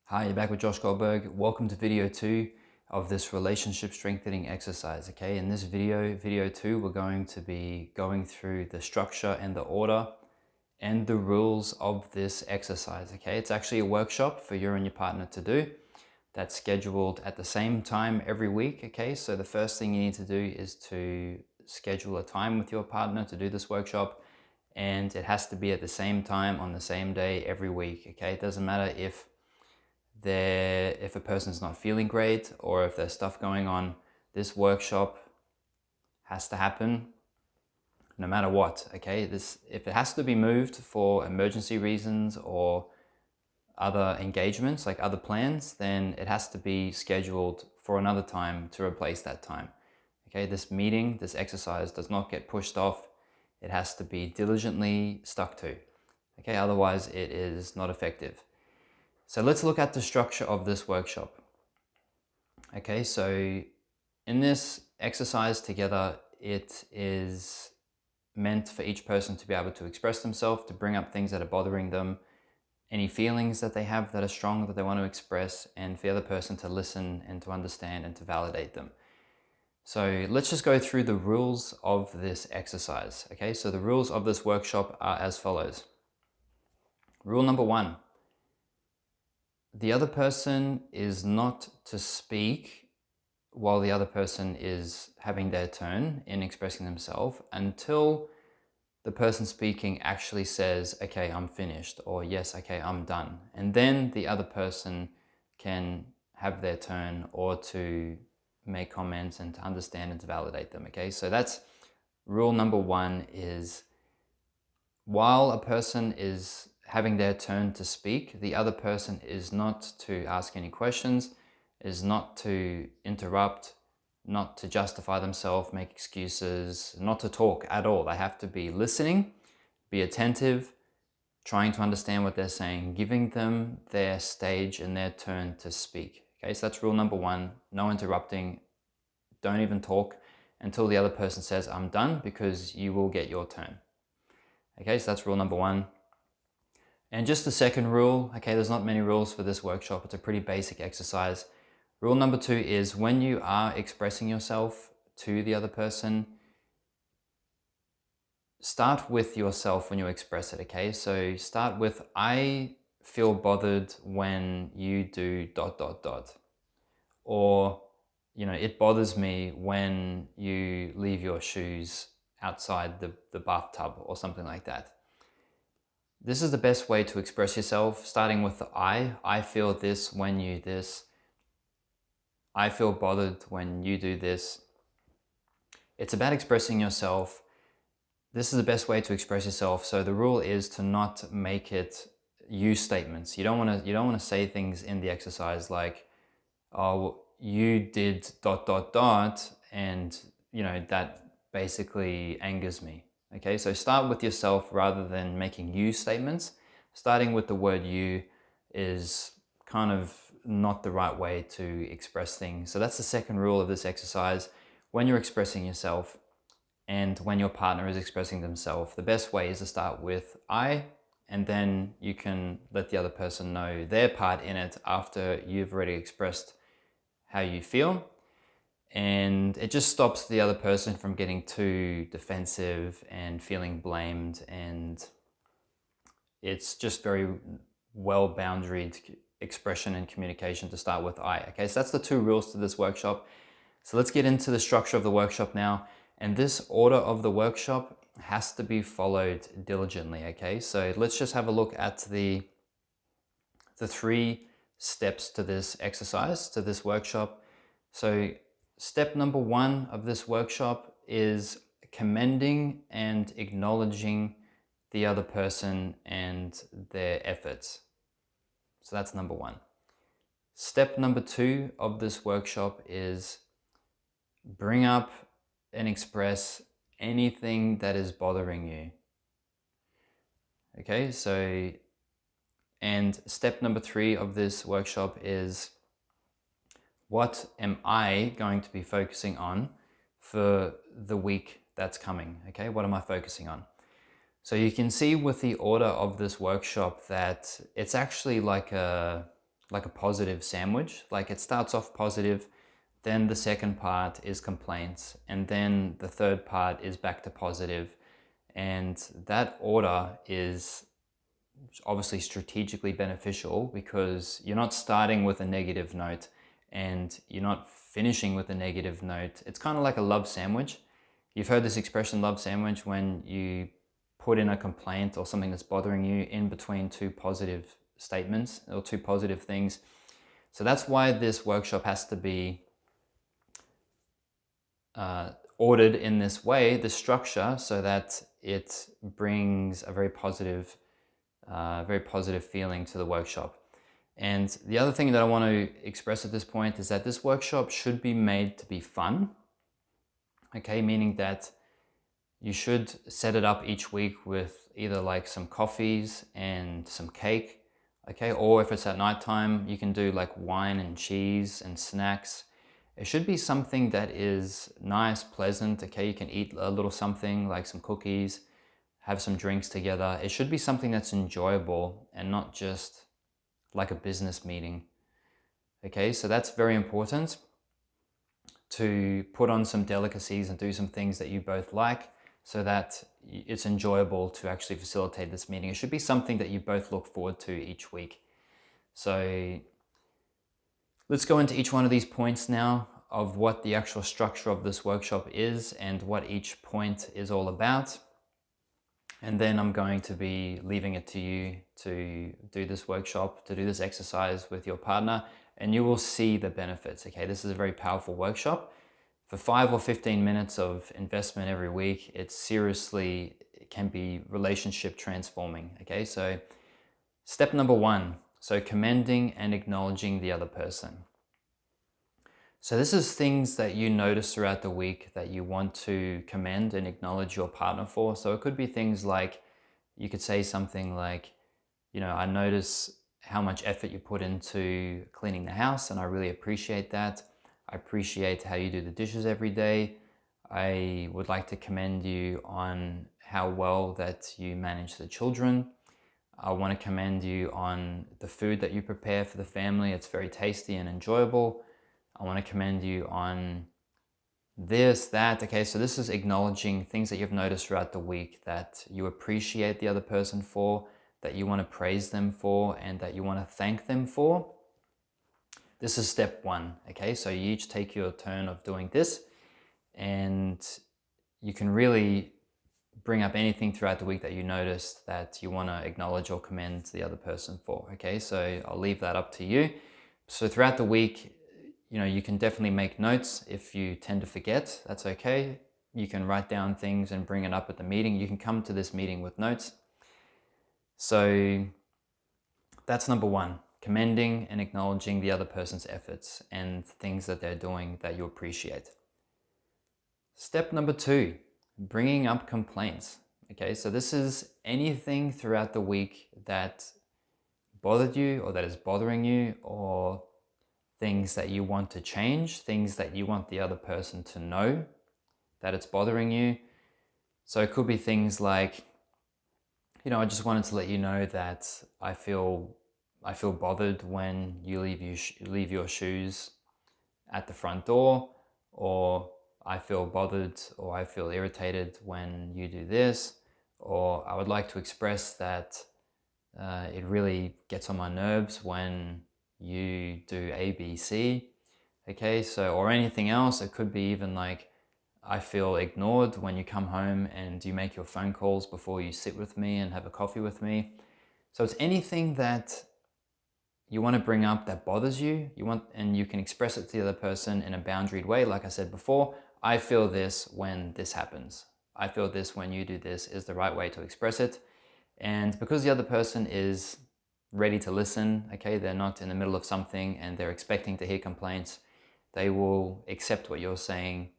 Hi, you're back with Josh Goldberg. Welcome to video 2 of this relationship strengthening exercise. Okay, in this video 2, we're going to be going through the structure and the order and the rules of this exercise. Okay, it's actually a workshop for you and your partner to do that's scheduled at the same time every week. Okay, so the first thing you need to do is to schedule a time with your partner to do this workshop, and it has to be at the same time on the same day every week. Okay, it doesn't matter if a person's not feeling great or if there's stuff going on. This workshop has to happen no matter what. Okay, if it has to be moved for emergency reasons or other engagements, like other plans, then it has to be scheduled for another time to replace that time. Okay, this exercise does not get pushed off. It has to be diligently stuck to. Okay, otherwise it is not effective. So let's look at the structure of this workshop. Okay, so in this exercise together, it is meant for each person to be able to express themselves, to bring up things that are bothering them, any feelings that they have that are strong that they want to express, and for the other person to listen and to understand and to validate them. So let's just go through the rules of this exercise. Okay, so the rules of this workshop are as follows. Rule number 1. The other person is not to speak while the other person is having their turn in expressing themselves until the person speaking actually says, okay, I'm finished, or yes, okay, I'm done. And then the other person can have their turn or to make comments and to understand and to validate them. Okay, so that's rule number 1, is while a person is having their turn to speak, the other person is not to ask any questions, is not to interrupt, not to justify themselves, make excuses, not to talk at all. They have to be listening, be attentive, trying to understand what they're saying, giving them their stage and their turn to speak. Okay, so that's rule number 1, no interrupting, don't even talk until the other person says, I'm done, because you will get your turn. Okay, so that's rule number 1. And just the second rule, okay, there's not many rules for this workshop. It's a pretty basic exercise. Rule number 2 is when you are expressing yourself to the other person, start with yourself when you express it, okay? So start with, I feel bothered when you do ... Or, it bothers me when you leave your shoes outside the bathtub or something like that. This is the best way to express yourself, starting with the I feel this when you this. I feel bothered when you do this. It's about expressing yourself. This is the best way to express yourself. So the rule is to not make it you statements. You don't want to say things in the exercise like, oh, you did ... and that basically angers me. Okay, so start with yourself rather than making you statements. Starting with the word you is kind of not the right way to express things. So that's the second rule of this exercise. When you're expressing yourself and when your partner is expressing themselves, the best way is to start with I, and then you can let the other person know their part in it after you've already expressed how you feel. And it just stops the other person from getting too defensive and feeling blamed, and it's just very well boundaried expression and communication to start with I. Okay, so that's the 2 rules to this workshop. So let's get into the structure of the workshop now. And this order of the workshop has to be followed diligently. Okay, so let's just have a look at the 3 steps to this exercise, to this workshop. So step number 1 of this workshop is commending and acknowledging the other person and their efforts. So that's number 1. Step number 2 of this workshop is bring up and express anything that is bothering you. Okay, so, and step number 3 of this workshop is, what am I going to be focusing on for the week that's coming? Okay, what am I focusing on? So you can see with the order of this workshop that it's actually like a like a positive sandwich. Like it starts off positive, then the second part is complaints, and then the third part is back to positive. And that order is obviously strategically beneficial because you're not starting with a negative note and you're not finishing with a negative note. It's kind of like a love sandwich. You've heard this expression, love sandwich, when you put in a complaint or something that's bothering you in between two positive statements or two positive things. So that's why this workshop has to be ordered in this way, the structure, so that it brings a very positive feeling to the workshop. And the other thing that I want to express at this point is that this workshop should be made to be fun. Okay, meaning that you should set it up each week with either like some coffees and some cake. Okay, or if it's at nighttime, you can do like wine and cheese and snacks. It should be something that is nice, pleasant. Okay, you can eat a little something like some cookies, have some drinks together. It should be something that's enjoyable and not just like a business meeting. Okay, so that's very important, to put on some delicacies and do some things that you both like so that it's enjoyable to actually facilitate this meeting. It should be something that you both look forward to each week. So let's go into each one of these points now of what the actual structure of this workshop is and what each point is all about. And then I'm going to be leaving it to you to do this workshop, to do this exercise with your partner, and you will see the benefits. Okay, this is a very powerful workshop. For 5 or 15 minutes of investment every week, it can be relationship transforming. Okay, so step number 1, so commending and acknowledging the other person. So this is things that you notice throughout the week that you want to commend and acknowledge your partner for. So it could be things like, you could say something like, I notice how much effort you put into cleaning the house and I really appreciate that. I appreciate how you do the dishes every day. I would like to commend you on how well that you manage the children. I want to commend you on the food that you prepare for the family. It's very tasty and enjoyable. I want to commend you on this, that. Okay, so this is acknowledging things that you've noticed throughout the week that you appreciate the other person for, that you want to praise them for, and that you want to thank them for. This is step 1. Okay, so you each take your turn of doing this, and you can really bring up anything throughout the week that you noticed that you want to acknowledge or commend the other person for. Okay, so I'll leave that up to you. So throughout the week, you can definitely make notes. If you tend to forget, that's okay. You can write down things and bring it up at the meeting. You can come to this meeting with notes. So that's number 1, commending and acknowledging the other person's efforts and things that they're doing that you appreciate. Step number 2, bringing up complaints. Okay, so this is anything throughout the week that bothered you or that is bothering you, or things that you want to change, things that you want the other person to know that it's bothering you. So it could be things like, I just wanted to let you know that I feel bothered when you leave your shoes at the front door, or I feel bothered or I feel irritated when you do this, or I would like to express that it really gets on my nerves when you do A, B, C. Okay, so, or anything else. It could be even like, I feel ignored when you come home and you make your phone calls before you sit with me and have a coffee with me. So it's anything that you want to bring up that bothers you, and you can express it to the other person in a boundaried way. Like I said before, I feel this when this happens. I feel this when you do this is the right way to express it. And because the other person is ready to listen, okay, they're not in the middle of something and they're expecting to hear complaints, they will accept what you're saying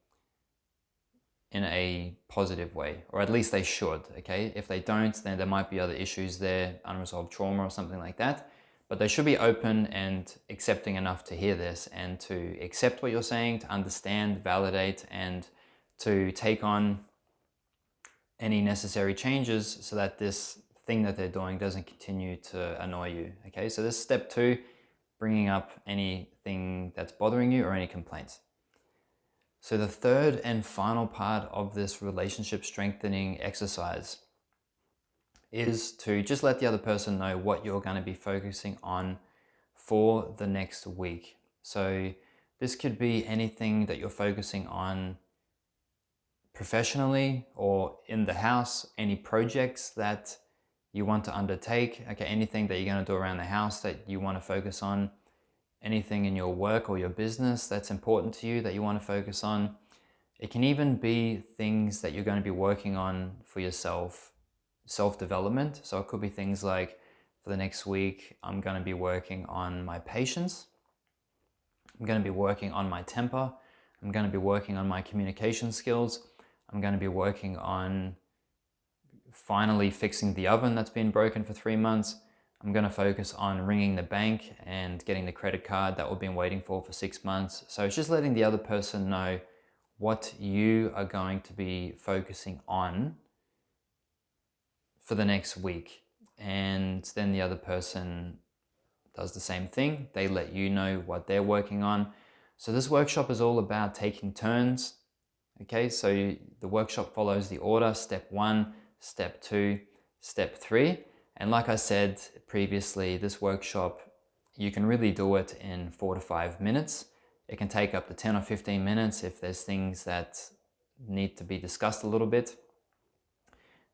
in a positive way, or at least they should, okay? If they don't, then there might be other issues there, unresolved trauma or something like that. But they should be open and accepting enough to hear this and to accept what you're saying, to understand, validate, and to take on any necessary changes so that this thing that they're doing doesn't continue to annoy you. Okay, so this is step 2, bringing up anything that's bothering you or any complaints. So the third and final part of this relationship strengthening exercise is to just let the other person know what you're going to be focusing on for the next week. So this could be anything that you're focusing on professionally or in the house, any projects that you want to undertake, okay, anything that you're going to do around the house that you want to focus on, anything in your work or your business that's important to you that you want to focus on. It can even be things that you're going to be working on for yourself, self-development. So it could be things like, for the next week, I'm going to be working on my patience. I'm going to be working on my temper. I'm going to be working on my communication skills. I'm going to be working on finally fixing the oven that's been broken for 3 months. I'm going to focus on ringing the bank and getting the credit card that we've been waiting for 6 months. So it's just letting the other person know what you are going to be focusing on for the next week. And then the other person does the same thing. They let you know what they're working on. So this workshop is all about taking turns. Okay, so the workshop follows the order: step 1, step 2, step 3. And like I said previously, this workshop, you can really do it in 4 to 5 minutes. It can take up to 10 or 15 minutes if there's things that need to be discussed a little bit.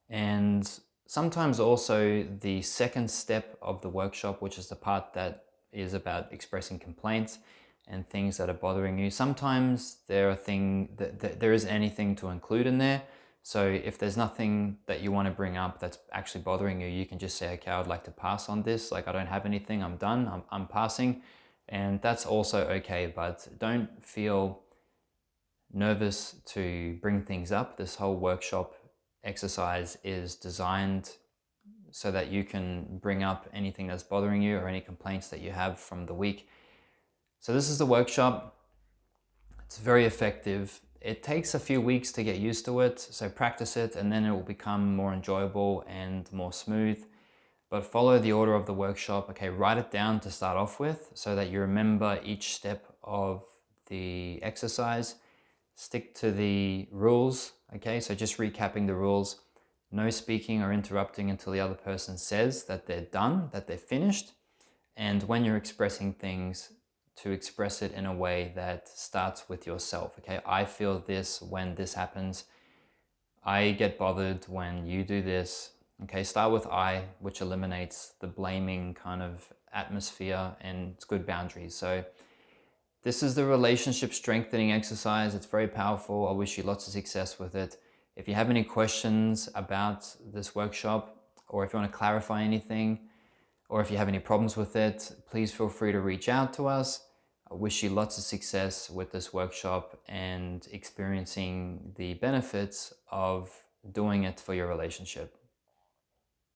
And sometimes also the second step of the workshop, which is the part that is about expressing complaints and things that are bothering you. Sometimes there is anything to include in there. So if there's nothing that you want to bring up that's actually bothering you, you can just say, okay, I would like to pass on this. Like, I don't have anything, I'm done, I'm passing. And that's also okay, but don't feel nervous to bring things up. This whole workshop exercise is designed so that you can bring up anything that's bothering you or any complaints that you have from the week. So this is the workshop. It's very effective. It takes a few weeks to get used to it, so practice it and then it will become more enjoyable and more smooth. But follow the order of the workshop. Okay, write it down to start off with so that you remember each step of the exercise. Stick to the rules. Okay, so just recapping the rules: no speaking or interrupting until the other person says that they're done, that they're finished. And when you're expressing things, to express it in a way that starts with yourself. Okay, I feel this when this happens. I get bothered when you do this. Okay, start with I, which eliminates the blaming kind of atmosphere and it's good boundaries. So this is the relationship strengthening exercise. It's very powerful. I wish you lots of success with it. If you have any questions about this workshop, or if you want to clarify anything, or if you have any problems with it, please feel free to reach out to us. I wish you lots of success with this workshop and experiencing the benefits of doing it for your relationship.